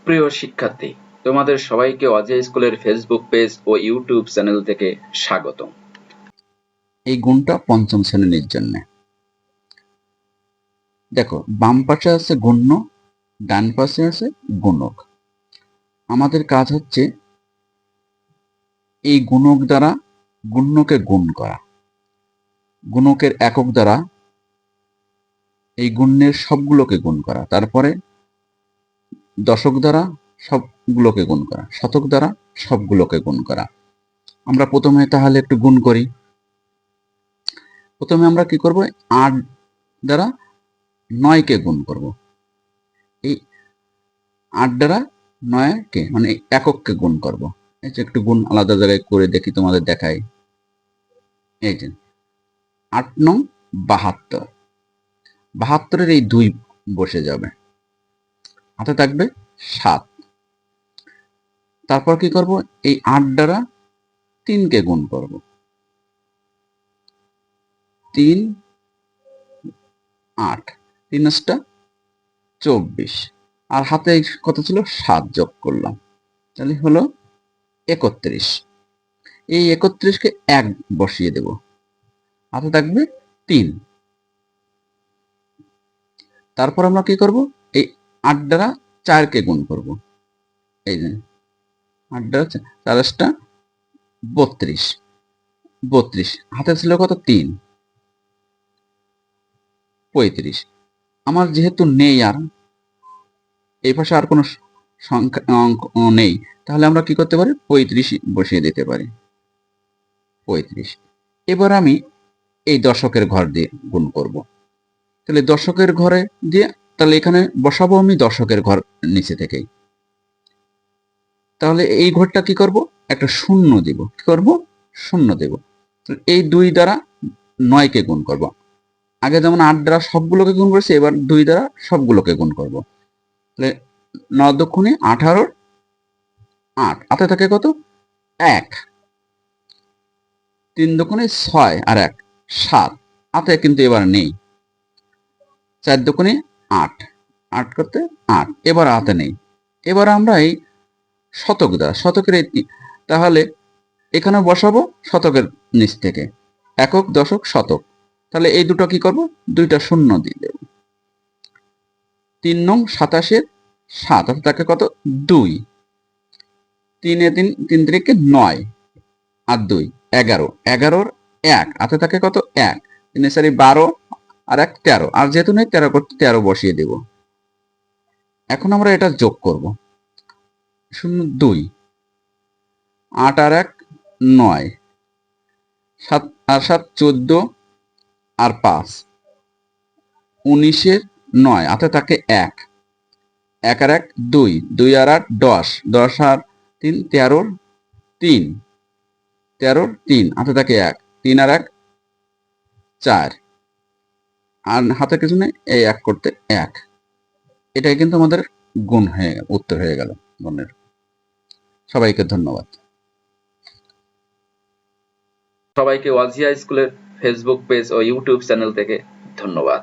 প্রিয় শিক্ষার্থী, তোমাদের সবাইকে ওয়াজিয়া স্কুলের ফেসবুক পেজ ও ইউটিউব চ্যানেল থেকে স্বাগতম। এই গুণটা পঞ্চম শ্রেণীর জন্য। দেখো, বাম পাশে আছে গুণ্য, ডান পাশে আছে গুণক। আমাদের কাজ হচ্ছে এই গুণক দ্বারা গুণ্যকে গুণ করা, গুণকের একক দ্বারা এই গুণ্যের সবগুলোকে গুণ করা, তারপরে দশক দ্বারা সবগুলোকে গুণ করা, শতক দ্বারা সবগুলোকে গুণ করা। আমরা প্রথমে তাহলে একটু গুণ করি। প্রথমে আমরা কি করব, 8 দ্বারা 9কে গুণ করব। এই 8 দ্বারা 9কে মানে একককে গুণ করব। এই যে একটু গুণ আলাদা জায়গায় করে দেখি, তোমাদের দেখাই। এই যে 8 নং 72, 72-এর এই 2 বসে যাবে, হাতে থাকবে 7। তারপর কি করব, এই 8 দ্বারা 3কে গুণ করব। 3 8, 3 টা 24, আর হাতে কত ছিল 7 যোগ করলাম, তাহলে হলো 31। এই 31-কে 1 বসিয়ে দেব, হাতে থাকবে 3। তারপর আমরা কি করব, এই 8 দ্বারা 4কে গুণ করব। এই যে 8 দ্বারা 4টা 32, 32 হাতে ছিল কত 3, 35। আমার যেহেতু নেই আর এই পাশে আর কোনো সংখ্যা অঙ্ক নেই, তাহলে আমরা কি করতে পারি, 35 বসিয়ে দিতে পারি, 35। এবার আমি এই দশকের ঘর দিয়ে গুণ করব। তাহলে দশকের ঘরে দিয়ে, তাহলে এখানে বসাবো আমি দশকের ঘর নিচে থেকেই। তাহলে এই ঘরটা কি করব, একটা শূন্য দিব। কি করব, শূন্য দেব। এই 2 দ্বারা 9কে গুণ করব। আগে যেমন 8 দ্বারা সবগুলোকে গুণ করেছি, এবার 2 দ্বারা সবগুলোকে গুণ করব। তাহলে 9 দুগুণে 18, 8 হাতে থাকে কত 1, 3 দুগুণে 6 আর 1 7, হাতে কিন্তু এবার নেই। 4 দুগুণে 8, 8 করতে 8, এবার হাতে নেই। এবার আমরা এই শতক দ্বারা, শতকের তাহলে এখানে বসাবো শতকের নিচ থেকে, একক দশক শতক। তাহলে এই দুটো কি করব, 2টা শূন্য দিয়ে দেব। 3 নং 27-এর 7, তাকে কত 2, 3 এ 3, 3 3-কে 9 আর 2 11, 11-র 1 হাতে থাকে কত 1, 3 4 12 আর 1 13, আর যেহেতু নেই 13 করতে 13 বসিয়ে দেব। এখন আমরা এটা যোগ করব, 0 2, 8 আর 1 9, 7 আর 7 14 আর 5 19-এর 9 হাতে থাকে 1, 1 আর 1 2, 2 আর 8 10, 10 আর 3 13, 3 13, 3 হাতে থাকে 1, 3 আর 1 4, আর হাতে কিছু নেই, এই 1 করতে 1। এটাই কিন্তু আমাদের গুণ হয়ে গেল, উত্তর হয়ে গেল গুণের। সবাইকে ধন্যবাদ। সবাইকে ওয়াজিয়া স্কুলের ফেসবুক পেজ ও ইউটিউব চ্যানেল থেকে ধন্যবাদ।